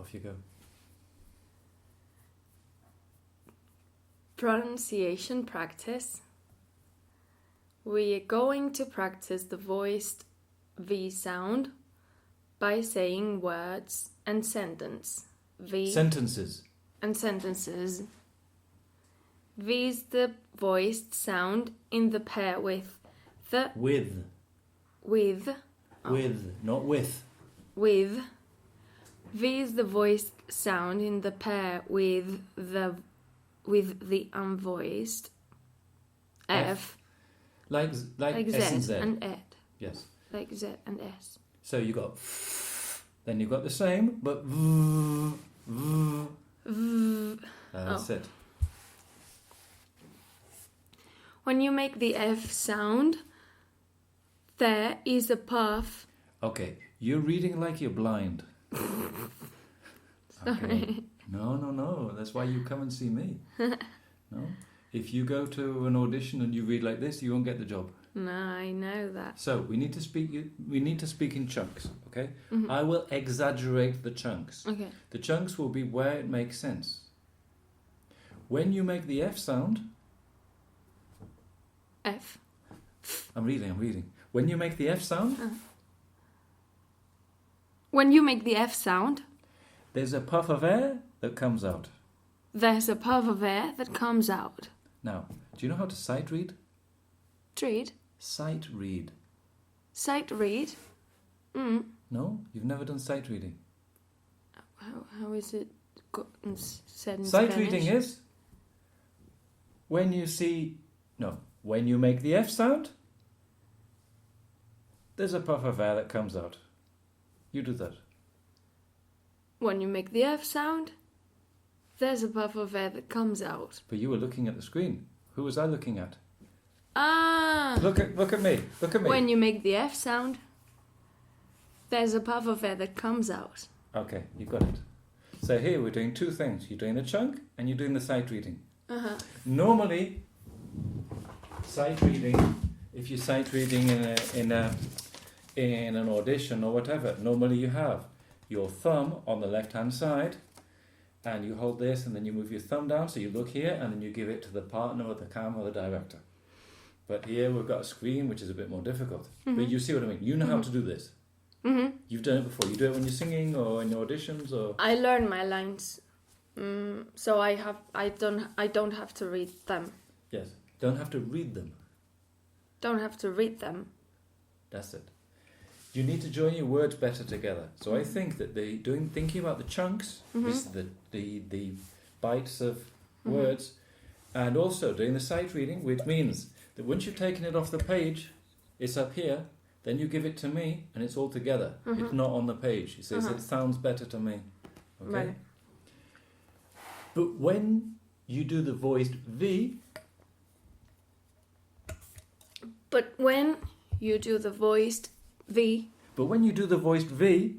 Off you go. Pronunciation practice. We are going to practice the voiced V sound by saying words and sentence. V Sentences. and sentences. V is the voiced sound in the pair with the With. with With, not with. with. V is the voiced sound in the pair with the unvoiced F. Like Like S and Z Z. and Ed. Yes. Like Z and S. So you got, then you've got the same, but v. That's it. When you make the F sound, there is a puff. Okay, you're reading like you're blind. Okay. No. That's why you come and see me. No? If you go to an audition and you read like this, you won't get the job. No, I know that. So we need to speak in chunks, okay? Mm-hmm. I will exaggerate the chunks. Okay. The chunks will be where it makes sense. When you make the F sound, F. I'm reading. When you make the F sound, When you make the F sound, there's a puff of air that comes out. there's a puff of air that comes out. Now, do you know how to sight read? Read. Sight read. Sight read. No? You've never done sight reading? How is it said in Sight Spanish? reading is when you make the F sound, there's a puff of air that comes out. You do that. When you make the F sound, there's a puff of air that comes out. But you were looking at the screen. Who was I looking at? Ah! Look at me. Look at me. When you make the F sound, there's a puff of air that comes out. Okay, you got it. So here we're doing two things. You're doing the chunk and you're doing the sight reading. Uh-huh. Normally, sight reading, if you're sight reading in an audition or whatever, normally you have your thumb on the left-hand side and you hold this and then you move your thumb down, so you look here and then you give it to the partner or the camera or the director. But here we've got a screen, which is a bit more difficult. But you see what I mean. You know how to do this. Mm-hmm. You've done it before. You do it when you're singing or in your auditions or... I learn my lines, so I don't have to read them. Yes. Don't have to read them. Don't have to read them. That's it. You need to join your words better together. So I think that thinking about the chunks, this is the bites of words, and also doing the sight reading, which means that once you've taken it off the page, it's up here, then you give it to me, and it's all together. It's not on the page. It says it sounds better to me. Okay? Right. But when you do the voiced V... But when you do the voiced V... But when you do the voiced V,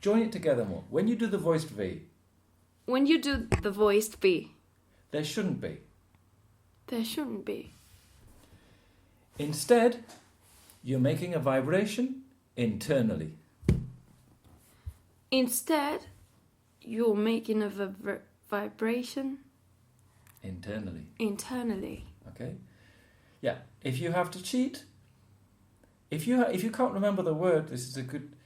join it together more. When you do the voiced V... When you do the voiced V... There shouldn't be. There shouldn't be. Instead, you're making a vibration internally. Instead, you're making a vibration Internally. internally. Okay? Yeah. If you have to cheat, if you can't remember the word, this is a good...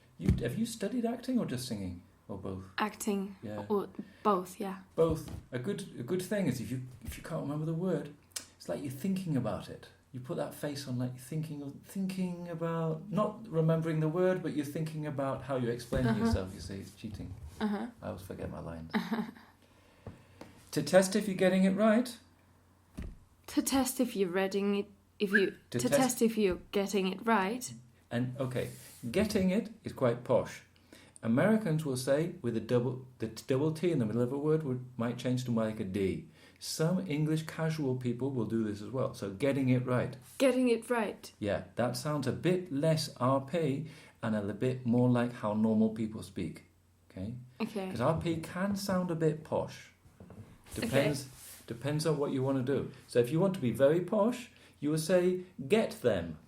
have you studied acting or just singing? Or both? Acting. Yeah. Or both, yeah. Both. A good thing is if you can't remember the word, it's like you're thinking about it. You put that face on like you're thinking about, not remembering the word, but you're thinking about how you explain yourself. You say it's cheating. I always forget my lines. To test if you're getting it right. To test if you're reading it, test if you're getting it right. And okay, getting it is quite posh. Americans will say with the double T in the middle of a word might change to like a D. Some English casual people will do this as well. So getting it right. Getting it right. Yeah, that sounds a bit less RP and a bit more like how normal people speak. Okay? Okay. Because RP can sound a bit posh. Depends on what you want to do. So if you want to be very posh, you will say get them.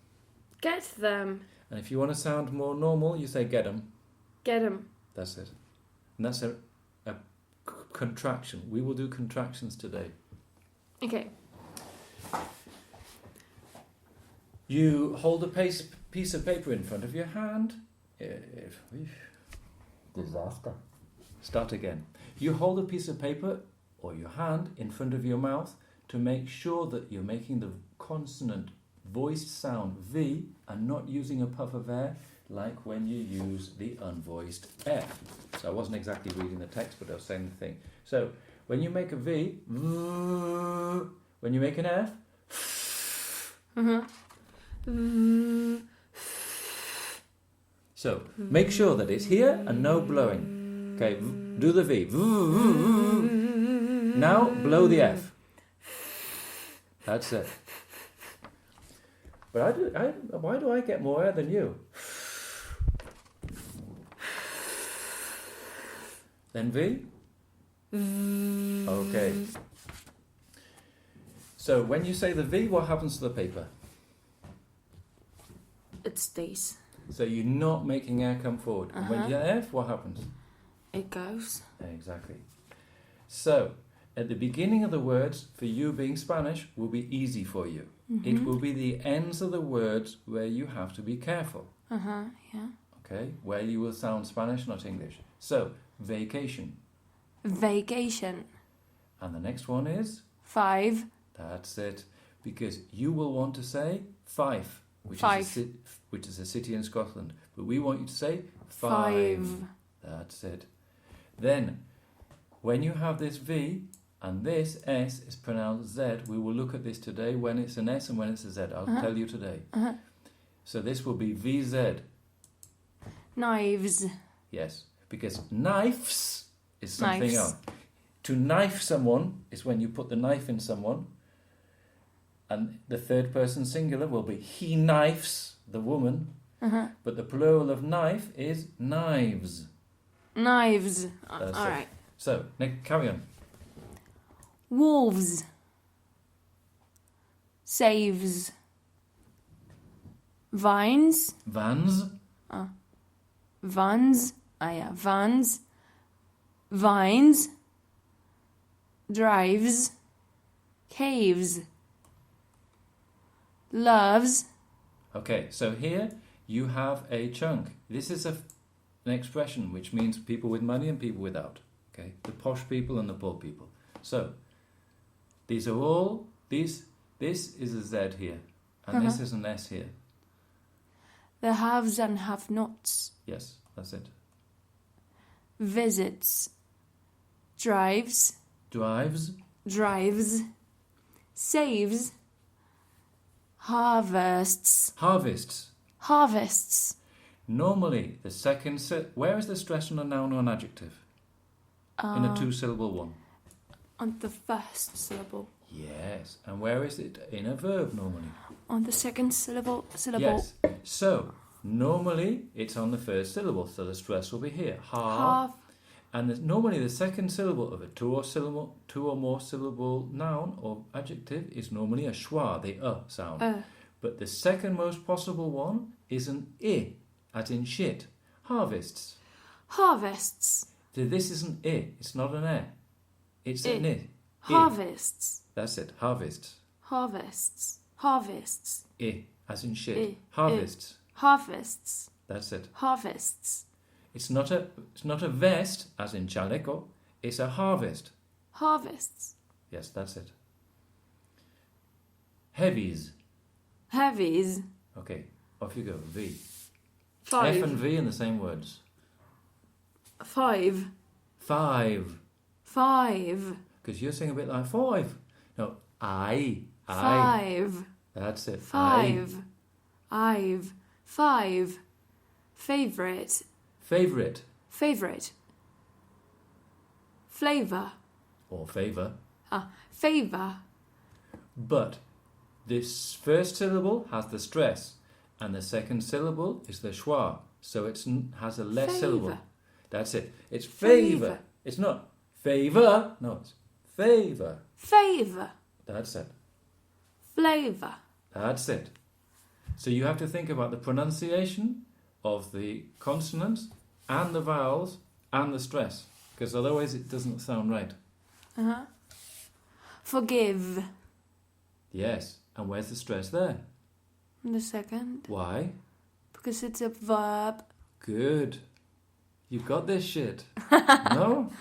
Get them. And if you want to sound more normal, you say get them. Get them. That's it. And that's contraction. We will do contractions today. Okay. You hold a piece of paper in front of your hand. Disaster. Start again. You hold a piece of paper or your hand in front of your mouth to make sure that you're making the consonant voiced sound V and not using a puff of air like when you use the unvoiced F. So I wasn't exactly reading the text, but I was saying the thing. So when you make a V, when you make an F, so make sure that it's here and no blowing. Okay, do the V. Now blow the F. That's it. But why do I get more air than you? Then V? Okay. So when you say the V, what happens to the paper? It stays. So you're not making air come forward. And when you get F, what happens? It goes. Exactly. So at the beginning of the words, for you being Spanish, will be easy for you. It will be the ends of the words where you have to be careful. Yeah. Okay? Where you will sound Spanish, not English. So, vacation. Vacation. And the next one is? 5. That's it. Because you will want to say Fife, which is a city in Scotland. But we want you to say 5. That's it. Then, when you have this V and this S is pronounced Z, we will look at this today when it's an S and when it's a Z. I'll tell you today. So this will be VZ. Knives. Yes, because knives is something else. To knife someone is when you put the knife in someone, and the third person singular will be he knifes the woman, but the plural of knife is knives. Knives. All right. So, Nick, carry on. Wolves. Saves. Vines. Vans. Vans. Vans. Vines. Drives. Caves. Loves. Okay, so here you have a chunk. This is an expression which means people with money and people without. Okay, the posh people and the poor people. So these are all this is a Z here, and this is an S here. The haves and have-nots. Yes, that's it. Visits. Drives. Drives. Saves. Harvests. Harvests. Normally, the second where is the stress on a noun or an adjective? In a two-syllable one. On the first syllable. Yes, and where is it in a verb normally? On the second syllable. Yes. So normally it's on the first syllable, so the stress will be here. Half. And normally the second syllable of a two or more syllable noun or adjective is normally a schwa, the sound. But the second most possible one is an I, as in shit. Harvests. So this is an I, it's not an E. It's an I. Harvests. That's it, harvests. I, as in shit. Harvests. That's it. Harvests. It's not a vest, as in chaleco. It's a harvest. Yes, that's it. Heavies. Okay, off you go. V. 5. F and V in the same words. 5. Because you're saying a bit like 5. No, I. 5. That's it. 5. Favorite. Flavor. Or favour. Favor. But this first syllable has the stress, and the second syllable is the schwa, so it has a less syllable. That's it. It's favour. It's not favour. No, it's favour. That's it. Flavor. That's it. So you have to think about the pronunciation of the consonants and the vowels and the stress. because otherwise it doesn't sound right. Uh-huh. Forgive. Yes, and where's the stress there? In the second. Why? Because it's a verb. Good. You've got this shit. No?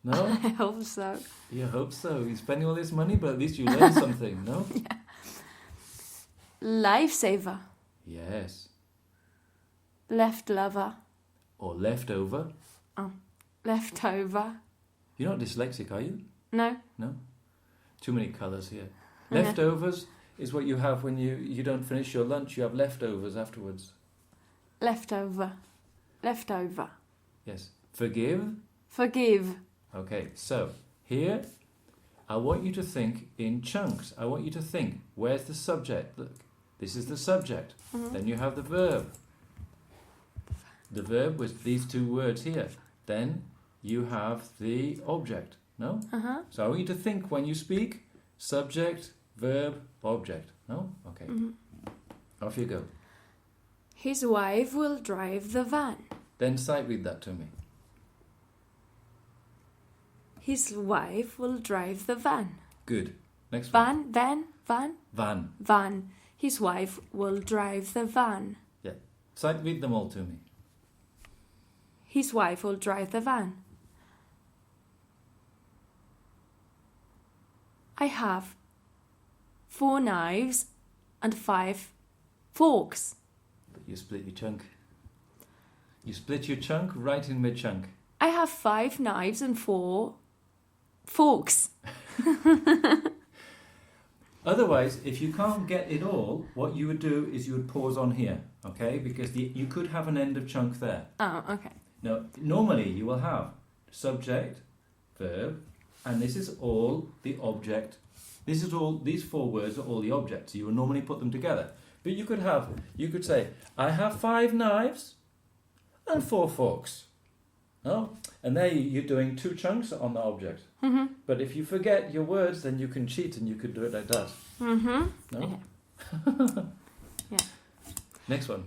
No? I hope so. You hope so. You're spending all this money, but at least you learn something, no? Yeah. Lifesaver. Yes. Left lover. Or leftover. Oh. Leftover. You're not dyslexic, are you? No. No? Too many colours here. Yeah. Leftovers is what you have when you don't finish your lunch. You have leftovers afterwards. Leftover. Leftover. Yes. Forgive. Forgive. Okay, so here I want you to think in chunks. I want you to think, where's the subject? Look, this is the subject. Mhm. Then you have the verb. The verb with these two words here. Then you have the object. No? Uh-huh. So I want you to think when you speak, subject, verb, object. No? Okay. Mhm. Off you go. His wife will drive the van. Then sight read that to me. His wife will drive the van. Good. Next one. Van. Van. His wife will drive the van. Yeah. Sight read them all to me. His wife will drive the van. I have 4 knives and 5 forks. But you split your chunk. You split your chunk right in mid-chunk. I have 5 knives and 4 forks. Otherwise, if you can't get it all, what you would do is you would pause on here, okay? Because you could have an end of chunk there. Oh, okay. Now, normally you will have subject, verb, and this is all the object. This is all, these 4 words are all the objects. So you would normally put them together. But you could say, I have 5 knives and 4 forks. No? And there you're doing 2 chunks on the object. Mm-hmm. But if you forget your words, then you can cheat and you could do it like that. Mm-hmm. No? Okay. Yeah. Next one.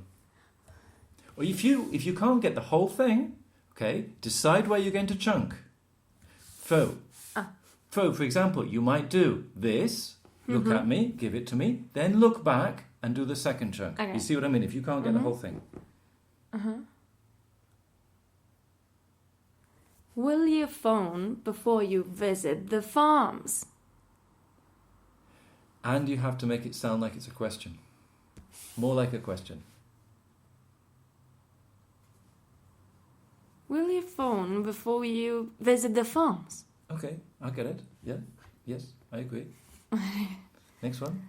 Or if you can't get the whole thing, okay, decide where you're going to chunk. For example, you might do this, look at me, give it to me, then look back and do the second chunk. Okay. You see what I mean? If you can't get the whole thing. Uh-huh. Will you phone before you visit the farms? And you have to make it sound like it's a question. More like a question. Will you phone before you visit the farms? Okay, I get it. Yeah, yes, I agree. Next one.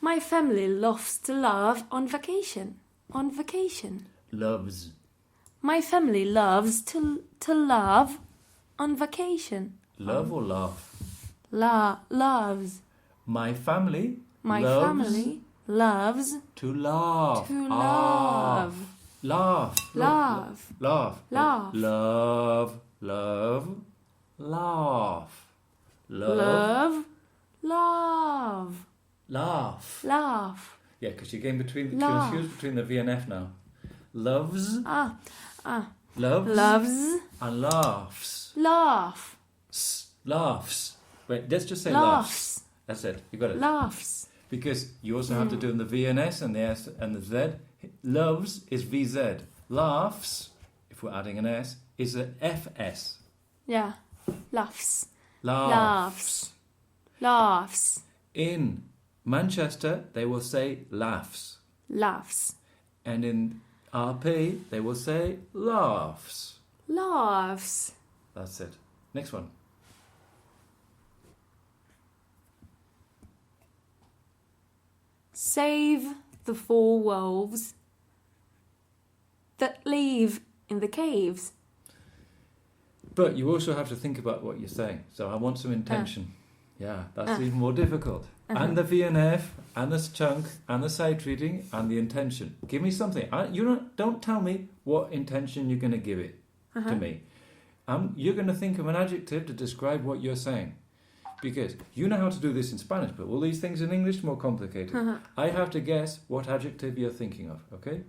My family loves to laugh on vacation. On vacation. Loves. My family loves to laugh on vacation. Love or laugh? Loves. My family My loves family loves to laugh. to laugh. Laugh. Laugh. Laugh. Laugh. Love. Love. Laugh. Love. Love. Laugh. Laugh. Yeah, because you're getting Laugh. confused between the V and F now. Loves. Loves. Loves. And laughs. Laugh. Laughs. Wait, let's just say Laughs. laughs. That's it. You got it. Laughs. Because you also have to do in the V and S and the S and the Z. Loves is VZ. Laughs, if we're adding an S, is an FS. Yeah. Laughs. Laughs. Laughs. In Manchester, they will say laughs. Laughs. And in RP, they will say laughs. Laughs. That's it. Next one. Save the 4 wolves that live in the caves. But you also have to think about what you're saying. So I want some intention. Yeah, that's even more difficult. And the V and F, and the chunk, and the sight reading, and the intention. Give me something. Don't tell me what intention you're going to give it to me. You're going to think of an adjective to describe what you're saying. Because you know how to do this in Spanish, but all these things in English are more complicated. I have to guess what adjective you're thinking of, okay?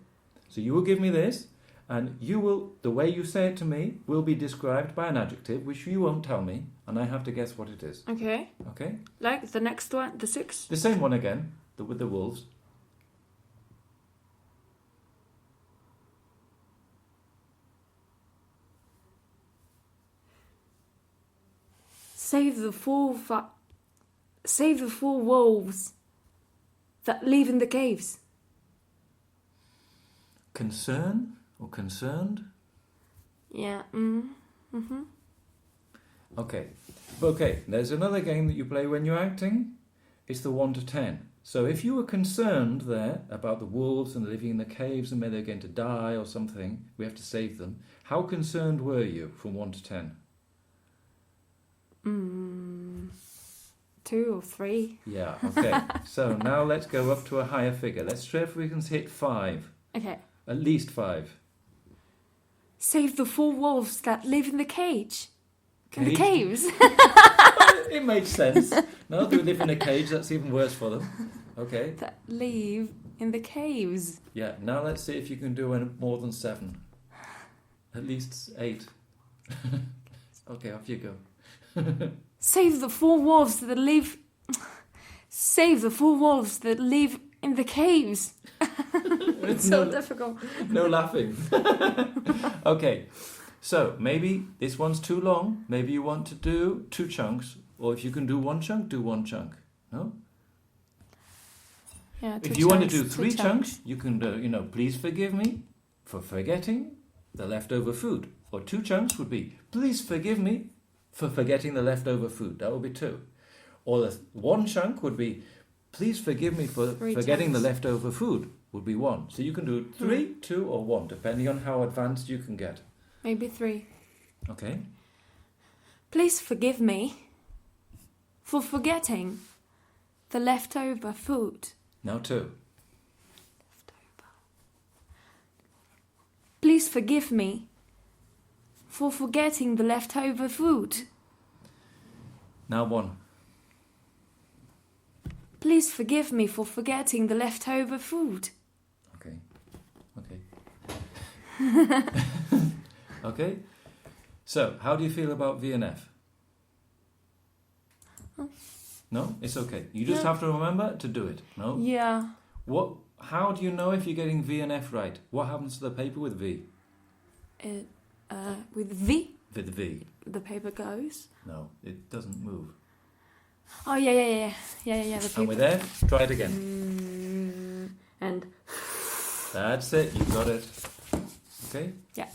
So you will give me this, And the way you say it to me will be described by an adjective, which you won't tell me, and I have to guess what it is. Okay. Okay? Like the next one, the 6? The same one again, with the wolves. Save the four wolves that live in the caves. Concern or concerned? Yeah. Okay. Okay, there's another game that you play when you're acting. It's the 1 to 10. So if you were concerned there about the wolves and living in the caves and maybe they're going to die or something, we have to save them. How concerned were you from 1 to 10? 2 or 3. Yeah, okay. So now let's go up to a higher figure. Let's try if we can hit 5. Okay. At least 5. Save the 4 wolves that live in the cage. In the Cage? caves. It made sense. No, they live in a cage. That's even worse for them. Okay. That live in the caves. Yeah, now let's see if you can do more than 7. At least 8. Okay, off you go. Save the 4 wolves that live... Save the 4 wolves that live in the caves. It's so difficult. No laughing. Okay, so maybe this one's too long. Maybe you want to do 2 chunks. Or if you can do 1 chunk, do 1 chunk. No? Yeah, If you want to do 3 chunks, you can do, please forgive me for forgetting the leftover food. Or 2 chunks would be, please forgive me for forgetting the leftover food. That would be 2. Or 1 chunk would be, please forgive me for forgetting the leftover food, would be 1. So you can do 3, 2 or 1, depending on how advanced you can get. Maybe 3. Okay. Please forgive me for forgetting the leftover food. Now 2. Please forgive me for forgetting the leftover food. Now 1. Please forgive me for forgetting the leftover food. Okay. Okay. So, how do you feel about V and F? No? It's okay. You just have to remember to do it. No? Yeah. How do you know if you're getting V and F right? What happens to the paper with V? With V? With V. The paper goes. No, it doesn't move. Oh, yeah. The paper. And with F, try it again. And... That's it. You got it. Okay? Yeah.